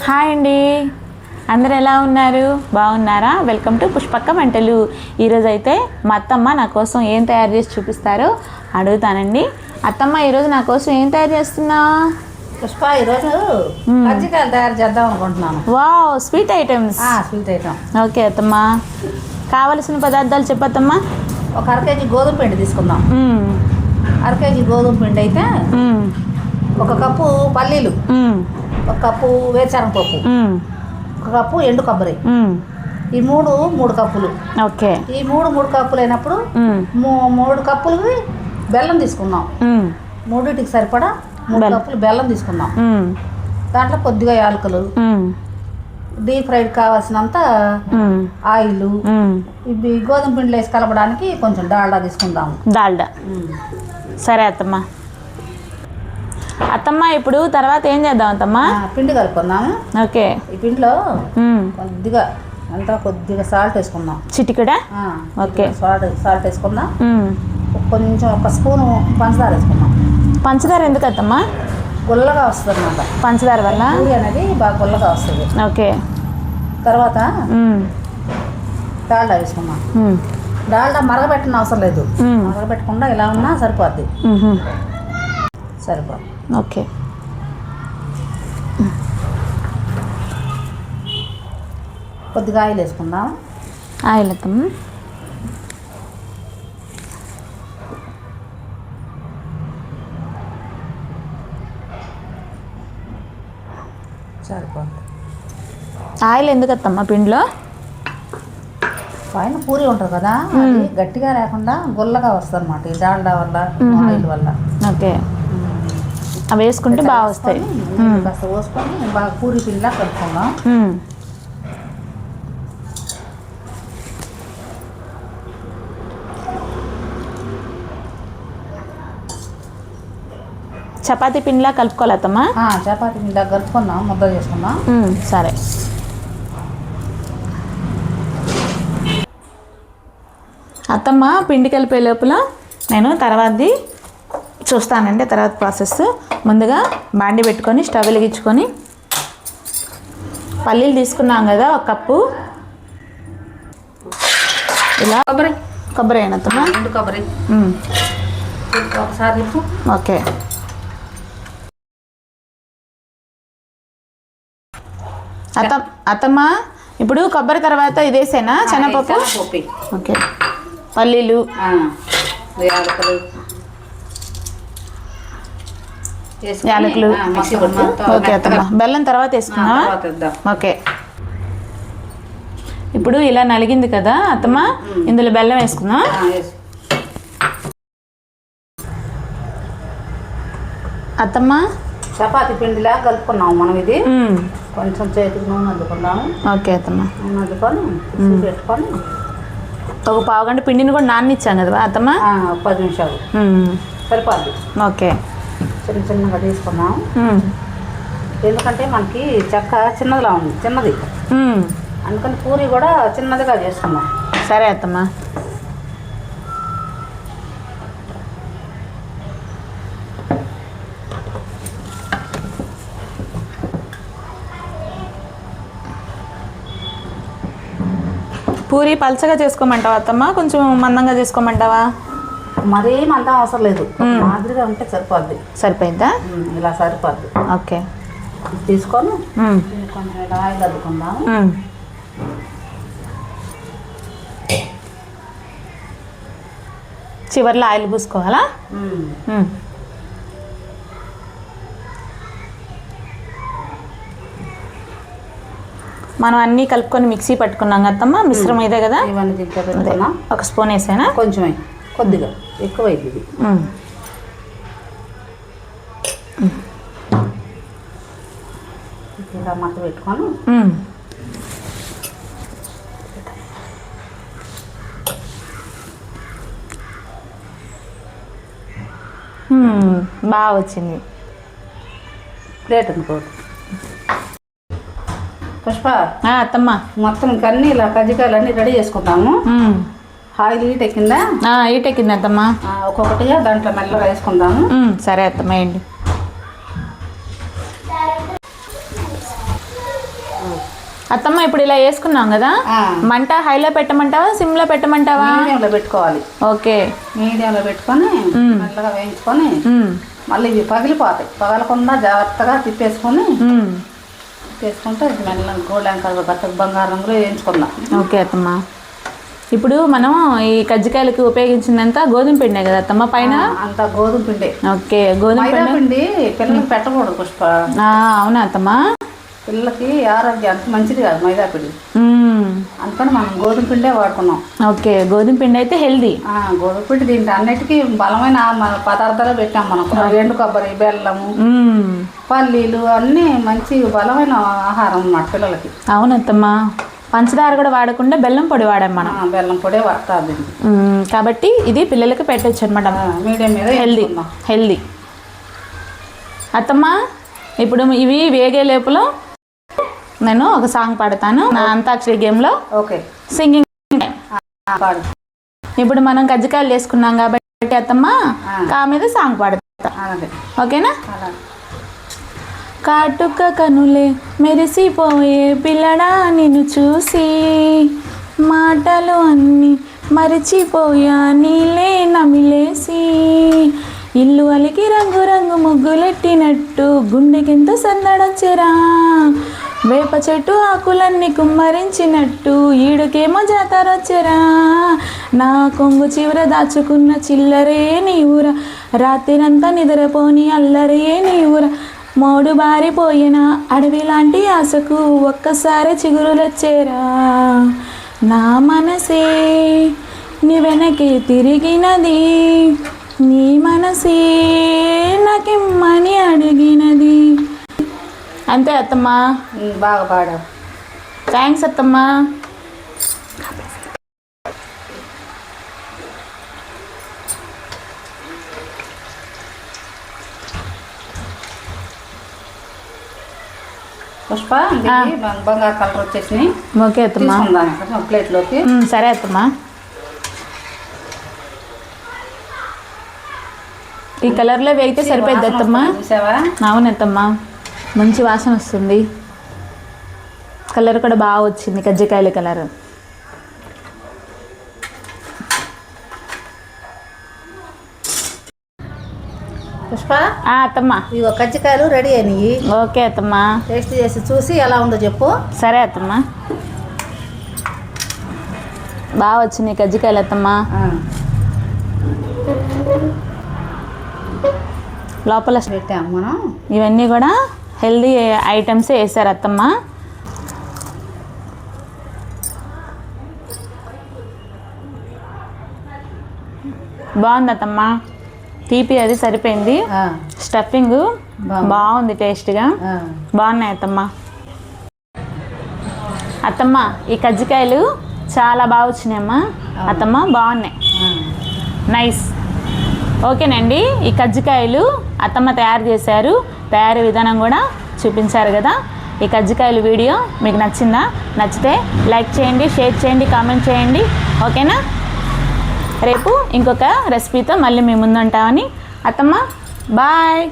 Hi అండి, అందరు ఎలా ఉన్నారు? బాగున్నారా? వెల్కమ్ టు పుష్పక్క వంటలు. ఈరోజు అయితే మా అత్తమ్మ నా కోసం ఏం తయారు చేసి చూపిస్తారో అడుగుతానండి. అత్తమ్మ, ఈరోజు నా కోసం ఏం తయారు చేస్తున్నా? పుష్ప, ఈరోజు కజ్జికాయలు తయారు చేద్దాం అనుకుంటున్నాను. Wow, sweet items. Sweet item. Okay అత్తమ్మ, కావలసిన పదార్థాలు చెప్పత్తమ్మా. ఒక అర కేజీ గోధుమ పిండి తీసుకుందాం. అర కేజీ గోధుమ పిండి అయితే ఒక కప్పు పల్లీలు, ఒక కప్పు వేరుశనగపప్పు, ఒక కప్పు ఎండు కొబ్బరి, ఈ మూడు కప్పులు. ఓకే, ఈ మూడు కప్పులు అయినప్పుడు 3 కప్పులకి బెల్లం తీసుకుందాం. మూడింటికి సరిపడా 3 కప్పులు బెల్లం తీసుకుందాం. దాంట్లో కొద్దిగా యాలకులు, డీప్ ఫ్రైడ్ కావాల్సినంత ఆయిల్, ఇవి గోధుమ పిండిలో వేసి కలపడానికి కొంచెం డాల్డా తీసుకుందాము. డాల్డా. సరే అత్తమ్మ. అత్తమ్మ, ఇప్పుడు తర్వాత ఏం చేద్దాం అత్తమ్మ? పిండి కలుపుకుందాము. ఓకే, ఈ పిండిలో కొద్దిగా సాల్ట్ వేసుకుందాం. చిటికెడా? ఓకే, సాల్ట్ వేసుకుందాం. కొంచెం ఒక స్పూను పంచదార వేసుకుందాం. పంచదార ఎందుకు అత్తమ్మ? గుల్లగా వస్తుంది అన్నమాట. పంచదార వల్ల పూరి అనేది బాగా గుల్లగా వస్తుంది. ఓకే, తర్వాత డాల్డా వేసుకుందాం. డాల్డా మరగబెట్టిన అవసరం లేదు, మరగబెట్టకుండా ఇలా ఉన్నా సరిపోద్ది. సరిపోద్ది. ఓకే, కొద్దిగా ఆయిల్ వేసుకుందాం. ఆయిల్ అత్తమ్మ. సరిపోద్ది. ఆయిల్ ఎందుకు అత్తమ్మ పిండిలో? పైన పూరి ఉంటుంది కదా, అది గట్టిగా లేకుండా గుల్లగా వస్తుంది అన్నమాట ఈ డాల్డా వల్ల, ఆయిల్ వల్ల. ఓకే, అవి వేసుకుంటే బాగా వస్తాయి. కాస్త పోసుకొని బాగా పూరి పిండిలా కలుపుకుందాం. చపాతీ పిండిలా కలుపుకోవాలి అత్తమ్మ? చపాతీ పిండిలా కలుపుకుందాం, ముద్ద చేసుకుందాం. సరే. అత్తమ్మ, పిండి కలిపే లోపల నేను తర్వాతది చూస్తానండి. తర్వాత ప్రాసెస్. ముందుగా బాండి పెట్టుకొని స్టవ్ వెలిగించుకొని పల్లీలు తీసుకున్నాం కదా, 1 కప్పు. ఇలా కొబ్బరి అయినా అత్తమ్మ? ఎండు కొబ్బరి ఒకసారి. ఓకే, అత్తమ్మ, ఇప్పుడు కొబ్బరి తర్వాత ఇదేసేనా శనగపప్పు? ఓకే, పల్లీలు, యాలకులు. ఓకే అత్తమ్మ, బెల్లం తర్వాత వేసుకున్నా. ఓకే, ఇప్పుడు ఇలా నలిగింది కదా అత్తమ్మ, ఇందులో బెల్లం వేసుకున్నా. అత్తమ్మ, చపాతీ పిండిలా కలుపుకున్నాము మనం. ఇది కొంచెం చేతికి నూనె అద్దుకుందాము. ఓకే అత్తమ్మ. నూనె అద్దుకొని పెట్టుకొని ఒక పావు గంట పిండిని కూడా నాననిచ్చాం కదా అత్తమ్మ? 10 నిమిషాలు సరిపోద్ది. ఓకే, చిన్నగా తీసుకున్నాం. ఎందుకంటే మనకి చెక్క చిన్నది, అందుకని పూరి కూడా చిన్నదిగా చేసుకున్నాం. సరే అత్తమ్మ. పూరి పలచగా చేసుకోమంటావా అత్తమ్మ? కొంచెం మందంగా చేసుకోమంటావా? మరీ మందం అవసరం లేదు, మాదిరిగా ఉంటే సరిపోద్ది. సరిపోయిందా? ఇలా సరిపోద్ది. ఓకే, తీసుకొని కొంచెం ఆయిల్ అద్దుకుందాం. చివర్లో ఆయిల్ పూసుకోవాలా? మనం అన్నీ కలుపుకొని మిక్సీ పట్టుకున్నాం కదమ్మా, మిశ్రమం ఇదే కదా? ఇవన్నీ దీంట్లో పెట్టుకున్నాం. 1 స్పూన్ వేసానా? కొంచెం కొద్దిగా ఎక్కువ అయింది. ఇలా మట్ట పెట్టుకొని బాగా వచ్చింది. ప్లేట్ అనుకోండి. పుష్ప, అత్తమ్మ, మొత్తం ఇంకా అన్నీ ఇలా కజ్జికాయలు అన్నీ రెడీ చేసుకుంటాము. Oil heat ఎక్కిందా? హీట్ ఎక్కింది అత్తమ్మ. ఒక్కొక్కటిగా దాంట్లో మెల్లగా వేసుకుందాము. సరే అత్తమ్మ, వేయండి. అత్తమ్మ ఇప్పుడు ఇలా వేసుకున్నాం కదా, మంట హైలో పెట్టమంటావా సిమ్లో పెట్టమంటావా? మీడియంలో పెట్టుకోవాలి. ఓకే, మీడియంలో పెట్టుకొని మెల్లగా వేయించుకొని మళ్ళీ ఇవి పగిలిపోతాయి. పగలకుండా జాగ్రత్తగా తిప్పేసుకొని తిప్పేసుకుంటే మెల్లగా గోల్డెన్ కలర్ గట్టకు బంగారు రంగులో వేయించుకుందాం. ఓకే అత్తమ్మ. ఇప్పుడు మనం ఈ కజ్జికాయలకి ఉపయోగించిందంతా గోధుమ పిండే కదా అత్తమ్మ పైన? అంతా గోధుమ పిండి. ఓకే, గోధుమ పిండి పిల్లలకి పెట్టకూడదు పుష్ప. అవునా అత్తమ్మ? పిల్లలకి ఆరోగ్యం అంత మంచిది కాదు మైదా పిండి, అందుకని మనం గోధుమ పిండే వాడుకున్నాం. ఓకే, గోధుమ పిండి అయితే హెల్దీ. గోధుమ పిండి దీంట్లో అన్నిటికీ బలమైన పదార్థాలు పెట్టాం మనం. ఎండు కొబ్బరి, బెల్లము, పల్లీలు అన్నీ మంచి బలమైన ఆహారం అన్నమాట పిల్లలకి. అవునత్తమ్మ, పంచదార కూడా వాడకుండా బెల్లం పొడి వాడాం మనం. బెల్లం పొడే వాడుతుంది కాబట్టి ఇది పిల్లలకి పెట్టచ్చు అనమాట. మీడియం మీద హెల్దీ. అత్తమ్మ ఇప్పుడు ఇవి వేగే లోపల నేను ఒక సాంగ్ పాడతాను నా అంతాక్షరి గేమ్లో. Okay, singing. ఇప్పుడు మనం కజ్జికాయలు వేసుకున్నాం కాబట్టి అత్తమ్మ కా మీద సాంగ్ పాడతా, ఓకేనా? కాటుక కనులే మెరిసిపోయే పిల్లడా నిన్ను చూసి, మాటలు అన్నీ మరిచిపోయా నీలే నమిలేసి, ఇల్లు అలికి రంగు రంగు ముగ్గులెట్టినట్టు గుండెకెంత సందడొచ్చెరా, వేప చెట్టు ఆకులన్నీ కుమ్మరించినట్టు ఈడుకేమో జాతరొచ్చెరా, నా కొంగు చివర దాచుకున్న చిల్లరే నీవురా, రాత్రిరంతా నిద్రపోని అల్లరే నీవురా, మోడు బారిపోయిన అడవి లాంటి ఆశకు ఒక్కసారి చిగురులొచ్చేరా, నా మనసే నీ వెనకే తిరిగినది, నీ మనసే నాకిమ్మని అడిగినది. అంతే అత్తమ్మ. బాగా పాడావు. థ్యాంక్స్ అత్తమ్మ. పుష్ప బంగారు కలర్ వచ్చేసినాయి. ఓకే అత్తమ్మ, ప్లేట్లోకి. సరే అత్తమ్మ. ఈ కలర్లో వేగితే సరిపోద్ది అత్తమ్మ. అవునత్తమ్మ, మంచి వాసన వస్తుంది. కలర్ కూడా బాగా వచ్చింది, కజ్జికాయల కలర్. పుష్ప అత్తమ్మ, ఇవి కజ్జికాయలు రెడీ అయినాయి. ఓకే అత్తమ్మ, టేస్ట్ చేసి చూసి ఎలా ఉందో చెప్పు. సరే అత్తమ్మ. బాగా వచ్చినాయి కజ్జికాయలు అత్తమ్మ. లోపల పెట్టాము మనం. ఇవన్నీ కూడా హెల్దీ ఐటమ్సే వేసారు అత్తమ్మ. బాగుంది అత్తమ్మ, తీపి అది సరిపోయింది. స్టఫింగ్ బాగుంది, టేస్ట్గా బాగున్నాయి అత్తమ్మ. అత్తమ్మ ఈ కజ్జికాయలు చాలా బాగా వచ్చినాయమ్మా అత్తమ్మ, బాగున్నాయి, నైస్. ఓకేనండి, ఈ కజ్జికాయలు అత్తమ్మ తయారు చేశారు, తయారీ విధానం కూడా చూపించారు కదా. ఈ కజ్జికాయలు వీడియో మీకు నచ్చిందా? నచ్చితే లైక్ చేయండి, షేర్ చేయండి, కామెంట్ చేయండి, ఓకేనా? రేపు ఇంకొక రెసిపీతో మళ్ళీ మీ ముందు ఉంటామని. అత్తమ్మ బాయ్.